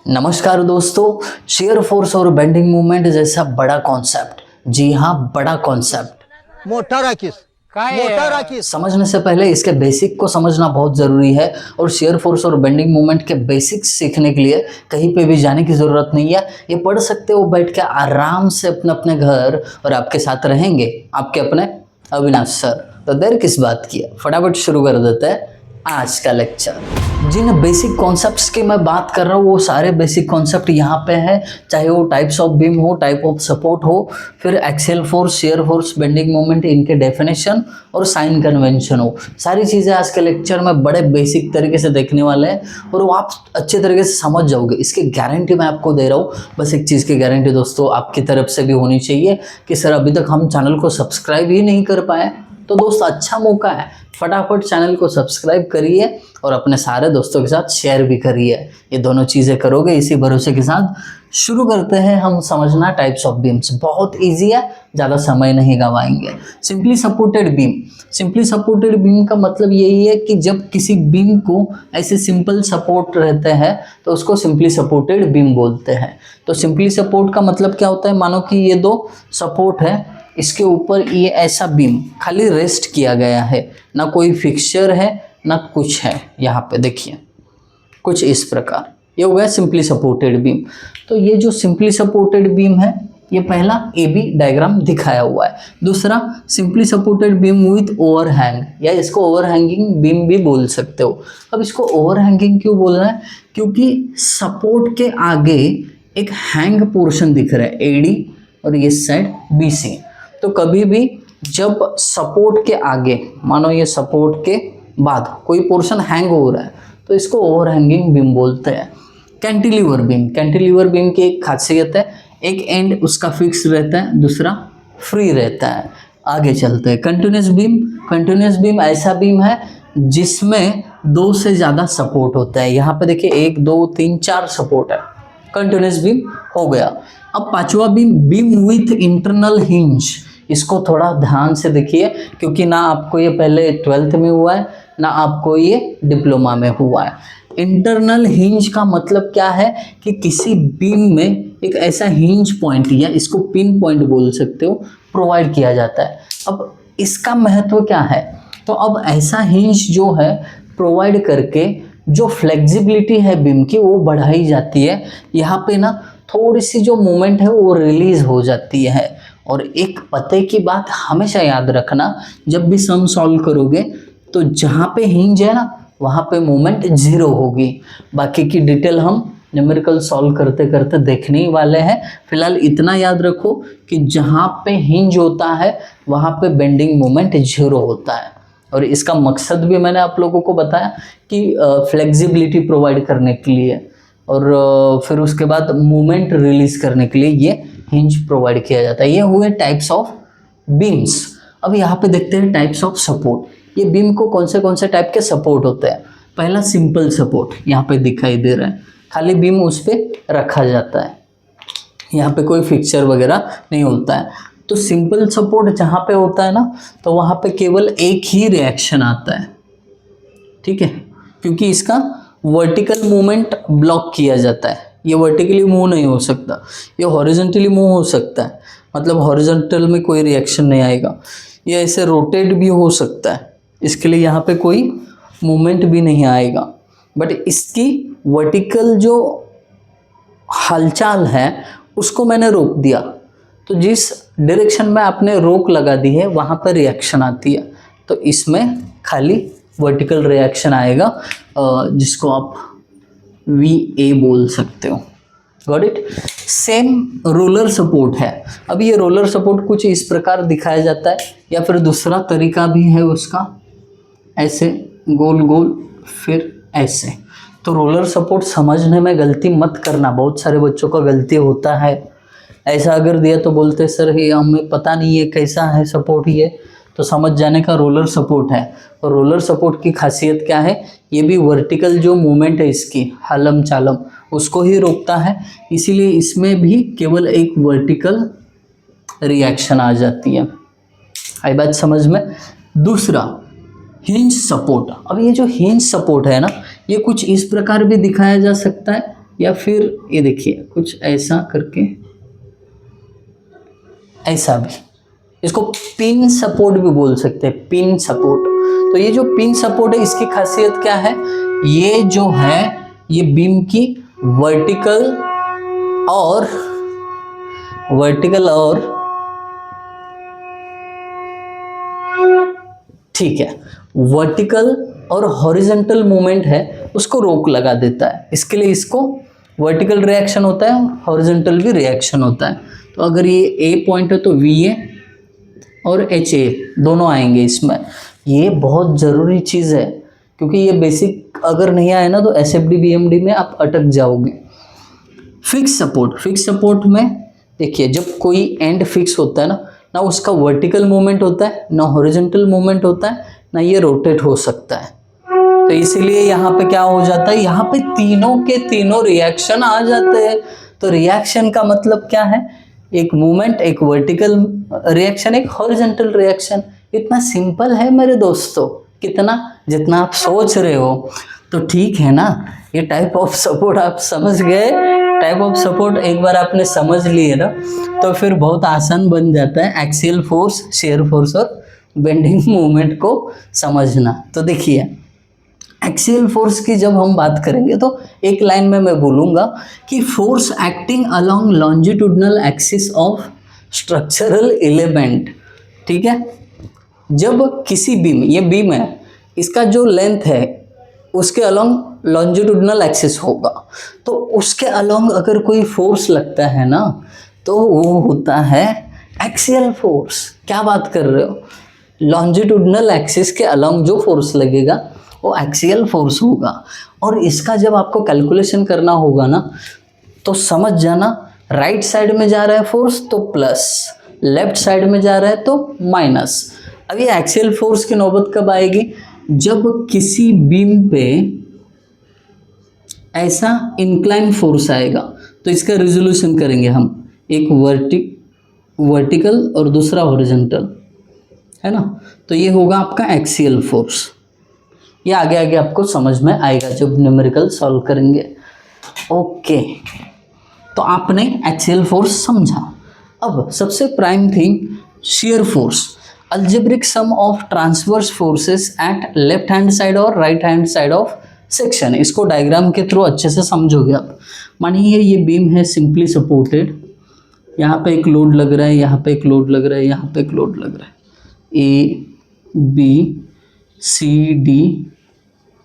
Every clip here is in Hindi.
नमस्कार दोस्तों, शेयर फोर्स और बेंडिंग मूवमेंट जैसा बड़ा कॉन्सेप्ट, जी हाँ बड़ा कॉन्सेप्ट मोठा राखीस काय मोठा राखीस समझने से पहले इसके बेसिक को समझना बहुत ज़रूरी है। और शेयर फोर्स और बेंडिंग मूवमेंट के बेसिक्स सीखने के लिए कहीं पे भी जाने की ज़रूरत नहीं है। ये पढ़ सकते हो बैठ के आराम से अपने अपने घर, और आपके साथ रहेंगे आपके अपने अविनाश सर। तो देर किस बात की है, फटाफट शुरू कर देते हैं आज का लेक्चर। जिन बेसिक कॉन्सेप्ट्स की मैं बात कर रहा हूँ वो सारे बेसिक कॉन्सेप्ट यहाँ पे हैं, चाहे वो टाइप्स ऑफ बीम हो, टाइप ऑफ सपोर्ट हो, फिर axial force, shear force, bending moment, इनके डेफिनेशन और साइन कन्वेंशन हो। सारी चीज़ें आज के लेक्चर में बड़े बेसिक तरीके से देखने वाले हैं और वो आप अच्छे तरीके से समझ जाओगे, इसकी गारंटी मैं आपको दे रहा हूँ। बस एक चीज़ की गारंटी दोस्तों आपकी तरफ से भी होनी चाहिए कि सर अभी तक हम चैनल को सब्सक्राइब ही नहीं कर पाए, तो दोस्त अच्छा मौका है, फटाफट चैनल को सब्सक्राइब करिए और अपने सारे दोस्तों के साथ शेयर भी करिए। ये दोनों चीज़ें करोगे इसी भरोसे के साथ शुरू करते हैं हम समझना टाइप्स ऑफ बीम्स। बहुत इजी है, ज़्यादा समय नहीं गवाएंगे। Simply supported beam. Simply supported beam का मतलब यही है कि जब किसी बीम को ऐसे सिंपल सपोर्ट रहते हैं तो उसको सिंपली सपोर्टेड बीम बोलते हैं। तो सिंपली सपोर्ट का मतलब क्या होता है, मानो कि ये दो सपोर्ट है, इसके ऊपर ये ऐसा बीम खाली रेस्ट किया गया है, ना कोई फिक्सचर है ना कुछ है। यहाँ पे देखिए कुछ इस प्रकार, ये हो गया सिंपली सपोर्टेड बीम। तो ये जो सिंपली सपोर्टेड बीम है, ये पहला ए बी डायग्राम दिखाया हुआ है। दूसरा simply supported beam width overhang, या इसको ओवरहैंगिंग बीम भी बोल सकते हो। अब इसको ओवरहैंगिंग क्यों बोल रहे हैं, क्योंकि सपोर्ट के आगे एक हैंग पोर्शन दिख रहा है, एडी, और ये साइड बी सी। तो कभी भी जब सपोर्ट के आगे, मानो ये सपोर्ट के बाद कोई पोर्शन हैंग हो रहा है तो इसको ओवरहैंगिंग बीम बोलते हैं। Cantilever beam. कैंटिलीवर बीम की एक खासियत है, एक एंड उसका फिक्स रहता है, दूसरा फ्री रहता है। आगे चलते हैं कंटिन्यूस बीम। कंटिन्यूस बीम ऐसा बीम है जिसमें दो से ज़्यादा सपोर्ट होता है। यहाँ पे देखिए 1 2 3 4 सपोर्ट है, कंटिन्यूस बीम हो गया। अब पांचवा beam, beam width internal hinge. इसको थोड़ा ध्यान से देखिए, क्योंकि ना आपको ये पहले 12th में हुआ है ना आपको ये डिप्लोमा में हुआ है। इंटरनल हिंज का मतलब क्या है कि किसी बीम में एक ऐसा हिंज पॉइंट, या इसको पिन पॉइंट बोल सकते हो, प्रोवाइड किया जाता है। अब इसका महत्व क्या है, तो अब ऐसा हिंज जो है प्रोवाइड करके जो फ्लेक्सिबिलिटी है बीम की वो बढ़ाई जाती है। यहाँ पे ना थोड़ी सी जो मूवमेंट है वो रिलीज हो जाती है। और एक पते की बात हमेशा याद रखना, जब भी सम सॉल्व करोगे तो जहाँ पे हिंज है ना वहाँ पे मूवमेंट 0 होगी। बाकी की डिटेल हम न्यूमेरिकल सॉल्व करते करते देखने ही वाले हैं। फिलहाल इतना याद रखो कि जहाँ पे हिंज होता है वहाँ पे बेंडिंग मूवमेंट 0 होता है। और इसका मकसद भी मैंने आप लोगों को बताया कि फ्लेक्सिबिलिटी प्रोवाइड करने के लिए, और फिर उसके बाद मूवमेंट रिलीज करने के लिए ये हिंज प्रोवाइड किया जाता है। ये हुए टाइप्स ऑफ बीम्स। अब यहाँ पे देखते हैं टाइप्स ऑफ सपोर्ट। ये बीम को कौन से टाइप के सपोर्ट होते हैं। पहला सिंपल सपोर्ट यहाँ पे दिखाई दे रहा है, खाली बीम उस पर रखा जाता है, यहाँ पे कोई फिक्सचर वगैरह नहीं होता है। तो सिंपल सपोर्ट जहाँ पे होता है ना, तो वहाँ पे केवल एक ही रिएक्शन आता है, ठीक है, क्योंकि इसका वर्टिकल मूवमेंट ब्लॉक किया जाता है। ये वर्टिकली मूव नहीं हो सकता, ये हॉरिजॉन्टली मूव हो सकता है, मतलब हॉरिजॉन्टल में कोई रिएक्शन नहीं आएगा। ये ऐसे रोटेट भी हो सकता है, इसके लिए यहाँ पे कोई मूवमेंट भी नहीं आएगा। बट इसकी वर्टिकल जो हलचल है उसको मैंने रोक दिया, तो जिस डायरेक्शन में आपने रोक लगा दी है वहाँ पर रिएक्शन आती है। तो इसमें खाली वर्टिकल रिएक्शन आएगा, जिसको आप VA बोल सकते हो। Got it. Same roller support है। अब ये रोलर सपोर्ट कुछ इस प्रकार दिखाया जाता है, या फिर दूसरा तरीका भी है उसका, ऐसे गोल गोल फिर ऐसे। तो रोलर सपोर्ट समझने में गलती मत करना, बहुत सारे बच्चों का गलती होता है। ऐसा अगर दिया तो बोलते सर ये हमें पता नहीं है कैसा है सपोर्ट, ये तो समझ जाने का रोलर सपोर्ट है। और रोलर सपोर्ट की खासियत क्या है, ये भी वर्टिकल जो मूवमेंट है इसकी हलम चालम उसको ही रोकता है, इसीलिए इसमें भी केवल एक वर्टिकल रिएक्शन आ जाती है। आई बात समझ में। दूसरा हिंज सपोर्ट। अब ये जो हिंज सपोर्ट है ना, ये कुछ इस प्रकार भी दिखाया जा सकता है, या फिर ये देखिए कुछ ऐसा करके, ऐसा भी, इसको पिन सपोर्ट भी बोल सकते हैं, पिन सपोर्ट। तो ये जो पिन सपोर्ट है इसकी खासियत क्या है, ये जो है ये बीम की वर्टिकल और ठीक है, वर्टिकल और हॉरिजॉन्टल मूवमेंट है उसको रोक लगा देता है। इसके लिए इसको वर्टिकल रिएक्शन होता है, हॉरिजॉन्टल भी रिएक्शन होता है। तो अगर ये ए पॉइंट है तो वी ए और एच ए दोनों आएंगे इसमें। ये बहुत ज़रूरी चीज़ है क्योंकि ये बेसिक अगर नहीं आए ना तो एसएफडी बीएमडी में आप अटक जाओगे। फिक्स सपोर्ट में देखिए जब कोई एंड फिक्स होता है ना उसका वर्टिकल मूवमेंट होता है, ना हॉरिजॉन्टल मूवमेंट होता है, ना ये रोटेट हो सकता है। तो इसीलिए यहाँ पे क्या हो जाता है, यहाँ पे तीनों के तीनों रिएक्शन आ जाते हैं। तो रिएक्शन का मतलब क्या है, एक मूवमेंट, एक वर्टिकल रिएक्शन, एक हॉरिजॉन्टल रिएक्शन। इतना सिंपल है मेरे दोस्तों, कितना जितना आप सोच रहे हो। तो ठीक है ना, ये टाइप ऑफ सपोर्ट आप समझ गए। टाइप ऑफ सपोर्ट एक बार आपने समझ लिए ना तो फिर बहुत आसान बन जाता है एक्सियल फोर्स, शेयर फोर्स और बेंडिंग मूवमेंट को समझना। तो देखिए एक्सियल फोर्स की जब हम बात करेंगे तो एक लाइन में मैं बोलूँगा कि force acting along longitudinal axis of structural element. ठीक है, जब किसी बीम, ये बीम है, इसका जो लेंथ है उसके अलोंग लॉन्जिट्यूडनल एक्सिस होगा, तो उसके अलोंग अगर कोई फोर्स लगता है ना तो वो होता है एक्सियल फोर्स। क्या बात कर रहे हो, लॉन्जिट्यूडनल एक्सिस के अलोंग जो फोर्स लगेगा वो एक्सियल फोर्स होगा। और इसका जब आपको कैलकुलेशन करना होगा ना तो समझ जाना, राइट साइड में जा रहा है फोर्स तो प्लस, लेफ्ट साइड में जा रहा है तो माइनस। अब ये एक्सियल फोर्स की नौबत कब आएगी, जब किसी बीम पे ऐसा इंक्लाइन फोर्स आएगा। तो इसका रिजोल्यूशन करेंगे हम, एक वर्टिकल और दूसरा हॉरिजॉन्टल, है ना। तो ये होगा आपका एक्सियल फोर्स। ये आगे आगे आपको समझ में आएगा जब न्यूमेरिकल सॉल्व करेंगे। ओके, तो आपने एक्सियल फोर्स समझा। अब सबसे prime thing shear force, algebraic sum of transverse forces at left hand side और right hand side of section. इसको डायग्राम के थ्रू अच्छे से समझोगे आप। मानिए ये बीम है सिंपली सपोर्टेड, यहाँ पे एक लोड लग रहा है, यहाँ पे एक लोड लग रहा है, यहाँ पे एक लोड लग रहा है, A B C D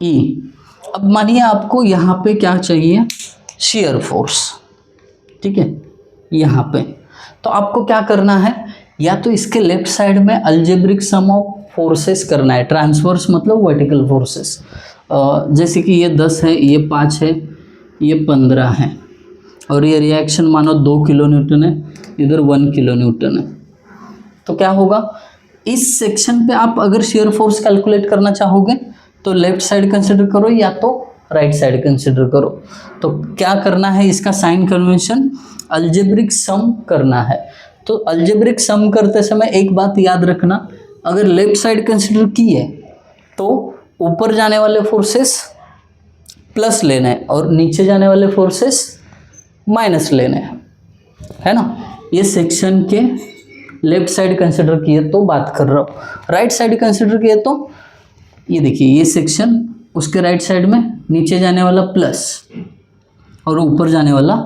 E. अब मानिए आपको यहाँ पे क्या चाहिए, शियर फोर्स। ठीक है, यहाँ पे तो आपको क्या करना है, या तो इसके लेफ्ट साइड में अलजेब्रिक सम ऑफ फोर्सेस करना है। ट्रांसवर्स मतलब वर्टिकल फोर्सेस, जैसे कि ये 10 है, ये 5 है, ये 15 है, और ये रिएक्शन मानो 2 किलो न्यूटन है, इधर 1 किलो न्यूटन है। तो क्या होगा, इस सेक्शन पे आप अगर शियर फोर्स कैलकुलेट करना चाहोगे तो लेफ्ट साइड कंसिडर करो या तो राइट साइड कंसिडर करो। तो क्या करना है, इसका साइन कन्वेंशन अलजेब्रिक सम करना है। तो अलजेब्रिक सम करते समय एक बात याद रखना, अगर लेफ्ट साइड कंसिडर की है तो ऊपर जाने वाले फोर्सेस प्लस लेने हैं और नीचे जाने वाले फोर्सेस माइनस लेने हैं, है ना। ये सेक्शन के लेफ्ट साइड कंसिडर किए तो बात कर रहा हूँ, राइट साइड कंसिडर किए तो ये देखिए ये सेक्शन, उसके राइट साइड में नीचे जाने वाला प्लस और ऊपर जाने वाला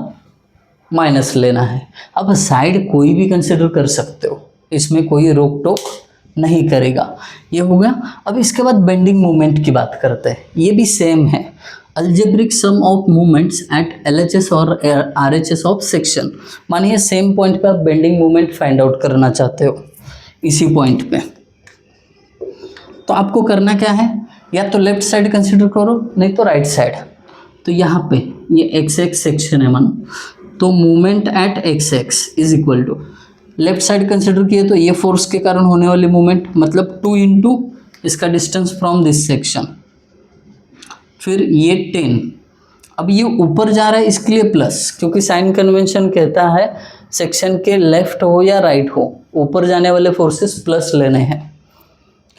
माइनस लेना है। अब साइड कोई भी कंसिडर कर सकते हो, इसमें कोई रोक टोक नहीं करेगा। ये हो गया। अब इसके बाद बेंडिंग मोमेंट की बात करते हैं, ये भी सेम है, algebraic sum of movements at LHS और आरएचएस ऑफ सेक्शन। मानिए सेम पॉइंट पे आप बेंडिंग मोमेंट फाइंड आउट करना चाहते हो, इसी पॉइंट पे, तो आपको करना क्या है, या तो लेफ्ट साइड कंसिडर करो नहीं तो राइट साइड। तो यहाँ पे ये एक्स एक्स सेक्शन है मानो, तो movement at x x is equal to, left side consider किए तो ये फोर्स के कारण होने वाली मूवमेंट मतलब 2 इंटू इसका डिस्टेंस फ्रॉम दिस सेक्शन, फिर ये 10। अब ये ऊपर जा रहा है इसके लिए प्लस, क्योंकि साइन कन्वेंशन कहता है सेक्शन के लेफ्ट हो या राइट हो, ऊपर जाने वाले फोर्सेस प्लस लेने हैं,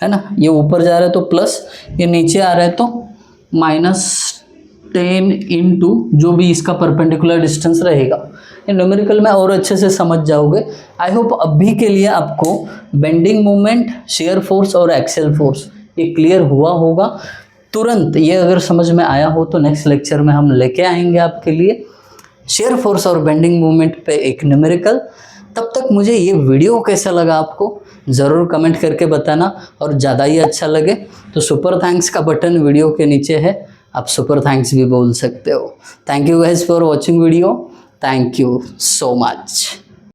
है ना। ये ऊपर जा रहा है तो प्लस, ये नीचे आ रहा है तो 10 इंटू जो भी इसका परपेंडिकुलर डिस्टेंस रहेगा। ये न्यूमेरिकल में और अच्छे से समझ जाओगे। आई होप अभी के लिए आपको बेंडिंग मोमेंट, शेयर फोर्स और एक्सेल फोर्स ये क्लियर हुआ होगा। तुरंत ये अगर समझ में आया हो तो नेक्स्ट लेक्चर में हम लेके आएंगे आपके लिए शेयर फोर्स और बेंडिंग मोमेंट पे एक न्यूमेरिकल। तब तक मुझे ये वीडियो कैसा लगा आपको ज़रूर कमेंट करके बताना, और ज़्यादा ही अच्छा लगे तो सुपर थैंक्स का बटन वीडियो के नीचे है, आप सुपर थैंक्स भी बोल सकते हो। Thank you guys for watching video, thank you so much.